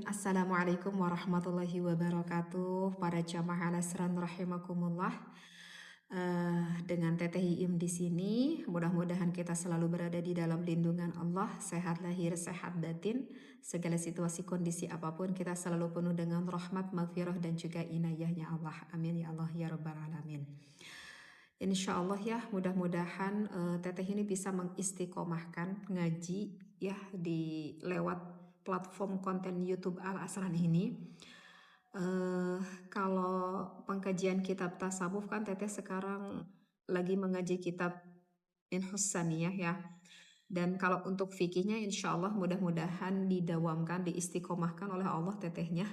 Assalamualaikum warahmatullahi wabarakatuh. Para jamaah al-Asran rahimakumullah. Dengan Teteh Iim di sini, mudah-mudahan kita selalu berada di dalam lindungan Allah, sehat lahir, sehat batin, segala situasi kondisi apapun kita selalu penuh dengan rahmat, maghfirah dan juga inayahnya Allah. Amin ya Allah ya rabbal alamin. Insya Allah ya, mudah-mudahan Teteh ini bisa mengistiqomahkan ngaji ya di lewat platform konten YouTube Al Asran ini. Kalau pengkajian kitab tasawuf kan Teteh sekarang lagi mengaji kitab Minhus Saniyah ya. Dan kalau untuk fikihnya insya Allah mudah-mudahan didawamkan, diistiqomahkan oleh Allah Tetehnya.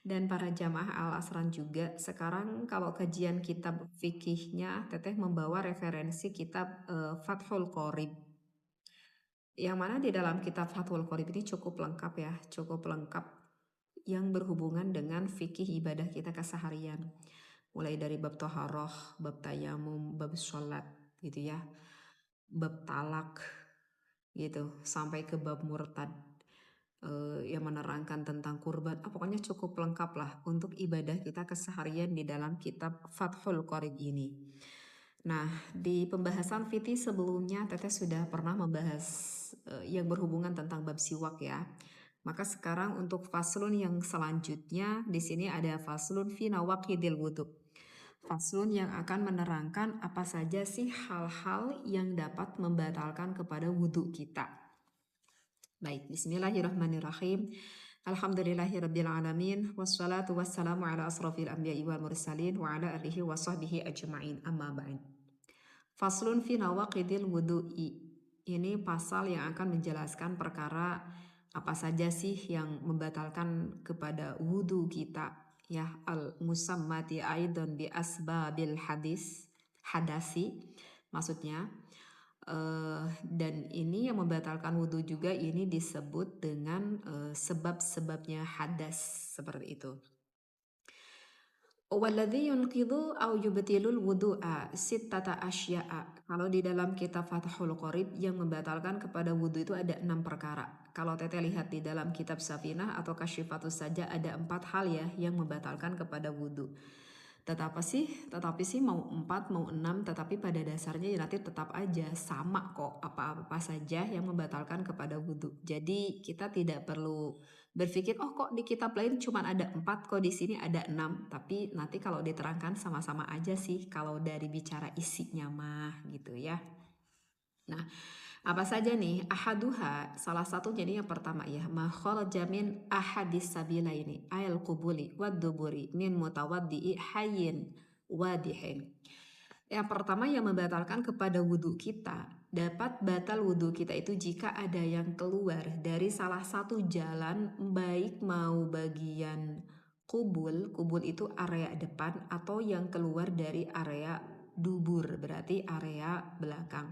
Dan para jamaah Al-Asran juga. Sekarang kalau kajian kitab fikihnya Teteh membawa referensi kitab Fathul Qorib. Yang mana di dalam kitab Fathul Qorib ini cukup lengkap ya, cukup lengkap yang berhubungan dengan fikih ibadah kita keseharian. Mulai dari bab toharoh, bab tayamum, bab sholat gitu ya, bab talak gitu, sampai ke bab murtad yang menerangkan tentang kurban. Pokoknya cukup lengkap lah untuk ibadah kita keseharian di dalam kitab Fathul Qorib ini. Nah, di pembahasan fikih sebelumnya Teteh sudah pernah membahas yang berhubungan tentang bab siwak ya. Maka sekarang untuk faslun yang selanjutnya di sini ada faslun fi nawaqidil wudhu. Faslun yang akan menerangkan apa saja sih hal-hal yang dapat membatalkan kepada wudhu kita. Baik, bismillahirrahmanirrahim. Alhamdulillahirabbil alamin wassalatu wassalamu ala asrofil anbiya'i wal mursalin wa ala alihi wa sahbihi ajma'in. Amma ba'd. Faslun fi nawaqidil wudu'i. Ini pasal yang akan menjelaskan perkara apa saja sih yang membatalkan kepada wudhu kita ya, al musammati aidan bi asbabil hadasi maksudnya. Dan ini yang membatalkan wudhu juga ini disebut dengan sebab-sebabnya hadas seperti itu. Walladzi yunqidhu au yubtilul wudu'a sittata asya'a. Kalau di dalam kitab Fathul Qorib yang membatalkan kepada wudhu itu ada 6 perkara. Kalau Teteh lihat di dalam kitab Safinah atau Kasyifatus saja ada 4 hal ya yang membatalkan kepada wudhu. Tetapi sih mau 4 mau 6, tetapi pada dasarnya ya nanti tetap aja sama kok apa-apa saja yang membatalkan kepada wudhu. Jadi kita tidak perlu berpikir oh kok di kitab lain cuma ada 4 kok di sini ada 6. Tapi nanti kalau diterangkan sama-sama aja sih kalau dari bicara isinya mah gitu ya. Nah, apa saja nih? Ahaduha, salah satu jadi yang pertama ya, ma kharaja min ahadis sabilaini ayal qubuli wad duburi min mutawaddi'i hayyin wadihin. Yang pertama yang membatalkan kepada wudhu kita, dapat batal wudhu kita itu jika ada yang keluar dari salah satu jalan, baik mau bagian kubul itu area depan atau yang keluar dari area dubur, berarti area belakang.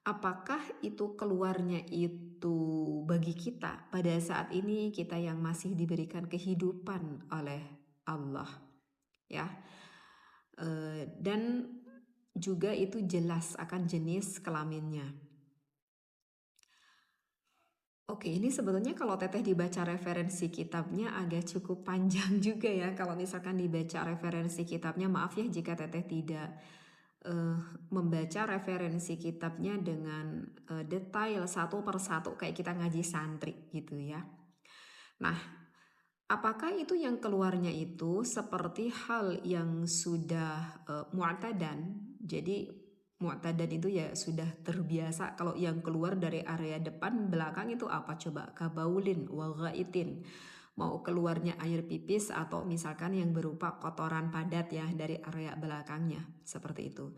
Apakah itu keluarnya itu bagi kita pada saat ini kita yang masih diberikan kehidupan oleh Allah ya, dan juga itu jelas akan jenis kelaminnya. Oke, ini sebetulnya kalau Teteh dibaca referensi kitabnya agak cukup panjang juga ya. Kalau misalkan dibaca referensi kitabnya, maaf ya jika Teteh tidak membaca referensi kitabnya dengan detail satu persatu kayak kita ngaji santri gitu ya. Nah, apakah itu yang keluarnya itu seperti hal yang sudah mu'tadan? Jadi mu'tadan itu ya sudah terbiasa. Kalau yang keluar dari area depan belakang itu apa coba? Kabaulin wa ghaitin. Mau keluarnya air pipis atau misalkan yang berupa kotoran padat ya dari area belakangnya seperti itu.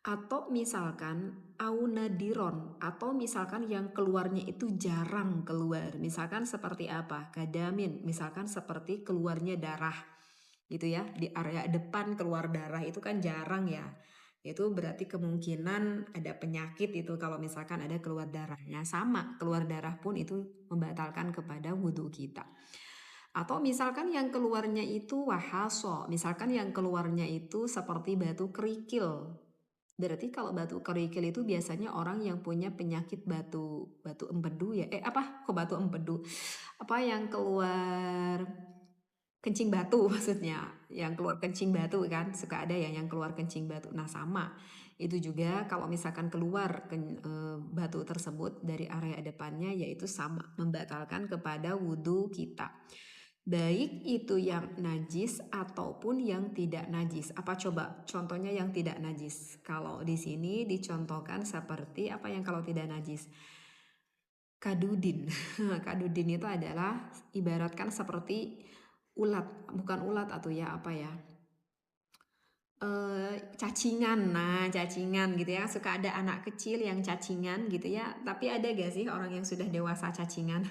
Atau misalkan aunadiron, atau misalkan yang keluarnya itu jarang keluar. Misalkan seperti apa? Kadamin, misalkan seperti keluarnya darah gitu ya. Di area depan keluar darah itu kan jarang ya. Itu berarti kemungkinan ada penyakit itu kalau misalkan ada keluar darahnya. Sama, keluar darah pun itu membatalkan kepada wudhu kita. Atau misalkan yang keluarnya itu wahaso, misalkan yang keluarnya itu seperti batu kerikil. Berarti kalau batu kerikil itu biasanya orang yang punya penyakit batu empedu ya. Apa? Kok batu empedu? Apa yang keluar kencing batu maksudnya. Yang keluar kencing batu kan. Suka ada ya yang keluar kencing batu. Nah, sama. Itu juga kalau misalkan keluar batu tersebut dari area depannya, yaitu sama membatalkan kepada wudhu kita. Baik itu yang najis ataupun yang tidak najis. Apa coba contohnya yang tidak najis? Kalau di sini dicontohkan seperti apa yang kalau tidak najis? Kadudin. Kadudin itu adalah ibaratkan seperti ulat, bukan ulat atau ya apa ya? Cacingan. Nah, cacingan gitu ya. Suka ada anak kecil yang cacingan gitu ya. Tapi ada gak sih orang yang sudah dewasa cacingan?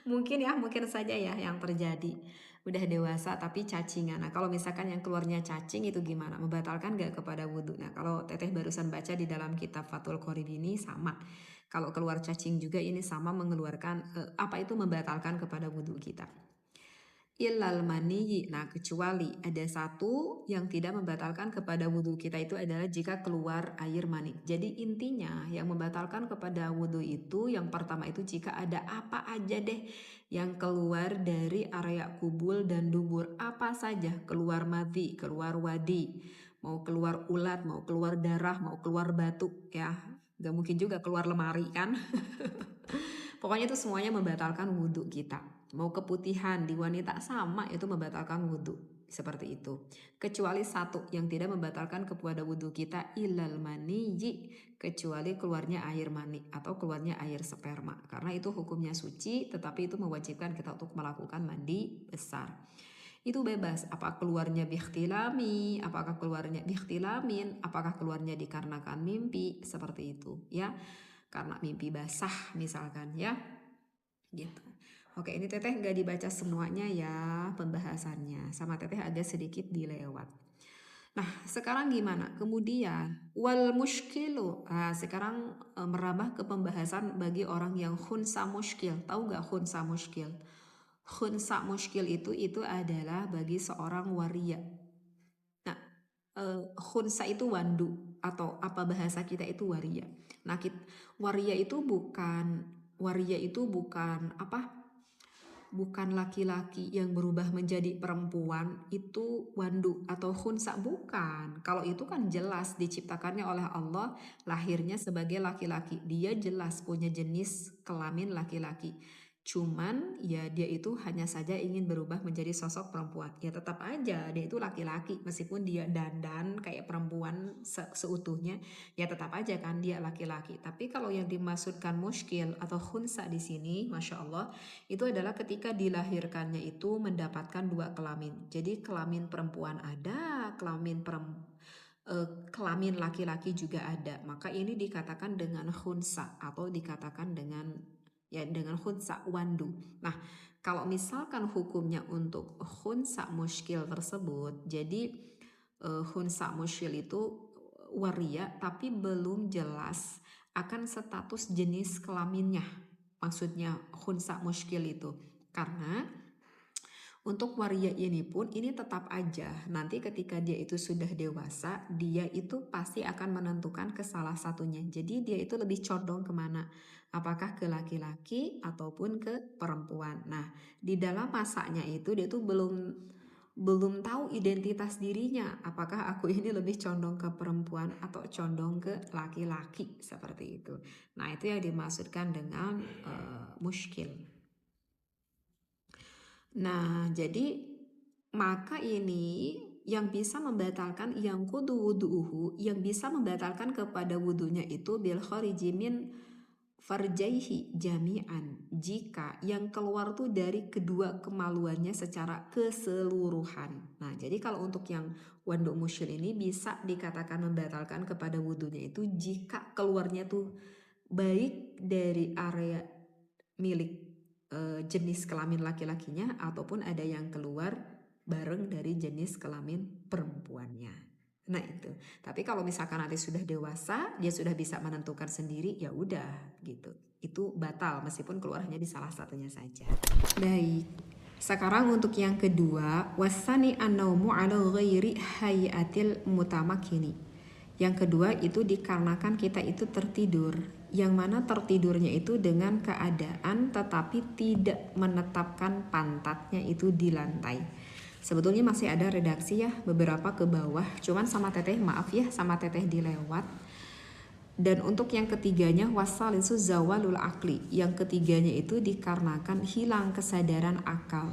Mungkin ya, mungkin saja ya yang terjadi. Udah dewasa tapi cacingan. Nah, kalau misalkan yang keluarnya cacing itu gimana? Membatalkan gak kepada wudhu? Nah, kalau Teteh barusan baca di dalam kitab Fathul Qorib ini sama. Kalau keluar cacing juga ini sama mengeluarkan, apa itu membatalkan kepada wudhu kita. Illal maniyi. Nah, kecuali ada satu yang tidak membatalkan kepada wudhu kita itu adalah jika keluar air mani. Jadi intinya yang membatalkan kepada wudhu itu yang pertama itu jika ada apa aja deh yang keluar dari area kubul dan dubur. Apa saja, keluar madhi, keluar wadi, mau keluar ulat, mau keluar darah, mau keluar batu ya. Gak mungkin juga keluar lemari kan. Pokoknya itu semuanya membatalkan wudhu kita. Mau keputihan di wanita sama itu membatalkan wudhu. Seperti itu. Kecuali satu yang tidak membatalkan kepada wudhu kita, ilal maniyi, kecuali keluarnya air mani atau keluarnya air sperma. Karena itu hukumnya suci, tetapi itu mewajibkan kita untuk melakukan mandi besar. Itu bebas, apa keluarnya bikhtilami, apakah keluarnya bikhtilamin, apakah keluarnya dikarenakan mimpi, seperti itu ya. Karena mimpi basah misalkan ya. Gitu. Oke, ini Teteh nggak dibaca semuanya ya pembahasannya. Sama Teteh agak sedikit dilewat. Nah, sekarang gimana? Kemudian wal mushkilu. Nah, sekarang merambah ke pembahasan bagi orang yang khunsa muskil. Tahu nggak khunsa muskil? Khunsa muskil itu adalah bagi seorang waria. Nah, khunsa itu wandu atau apa bahasa kita itu waria. Nah, waria itu bukan apa? Bukan laki-laki yang berubah menjadi perempuan, itu wandu atau khunsa, bukan. Kalau itu kan jelas diciptakannya oleh Allah, lahirnya sebagai laki-laki. Dia jelas punya jenis kelamin laki-laki. Cuman ya dia itu hanya saja ingin berubah menjadi sosok perempuan. Ya tetap aja dia itu laki-laki meskipun dia dandan kayak perempuan seutuhnya, ya tetap aja kan dia laki-laki. Tapi kalau yang dimaksudkan muskil atau khunsa di sini, Masya Allah, itu adalah ketika dilahirkannya itu mendapatkan dua kelamin. Jadi kelamin perempuan ada, kelamin laki-laki juga ada. Maka ini dikatakan dengan khunsa atau dikatakan dengan khunsa wandu. Nah, kalau misalkan hukumnya untuk khunsa muskil tersebut, jadi khunsa muskil itu waria tapi belum jelas akan status jenis kelaminnya. Maksudnya khunsa muskil itu. Karena untuk waria ini pun ini tetap aja nanti ketika dia itu sudah dewasa, dia itu pasti akan menentukan ke salah satunya. Jadi dia itu lebih condong kemana? Apakah ke laki-laki ataupun ke perempuan. Nah, di dalam masanya itu dia tuh belum tahu identitas dirinya. Apakah aku ini lebih condong ke perempuan atau condong ke laki-laki, seperti itu. Nah, itu yang dimaksudkan dengan muskil. Nah, jadi maka ini yang bisa membatalkan yang kudu wudu'uhu, yang bisa membatalkan kepada wudunya itu bil khariji min farjaihi jami'an, jika yang keluar tuh dari kedua kemaluannya secara keseluruhan. Nah, jadi kalau untuk yang wanduk musyil ini bisa dikatakan membatalkan kepada wudunya itu jika keluarnya tuh baik dari area milik jenis kelamin laki-lakinya ataupun ada yang keluar bareng dari jenis kelamin perempuannya. Nah itu. Tapi kalau misalkan nanti sudah dewasa, dia sudah bisa menentukan sendiri, ya udah gitu. Itu batal meskipun keluarnya di salah satunya saja. Baik. Sekarang untuk yang kedua, wasani an-naumu ala ghairi hayatil mutamakini. Yang kedua itu dikarenakan kita itu tertidur, yang mana tertidurnya itu dengan keadaan tetapi tidak menetapkan pantatnya itu di lantai. Sebetulnya masih ada redaksi ya beberapa ke bawah, cuman sama teteh maaf ya, sama teteh dilewat. Dan untuk yang ketiganya wasalisu zawalul akli, yang ketiganya itu dikarenakan hilang kesadaran akal.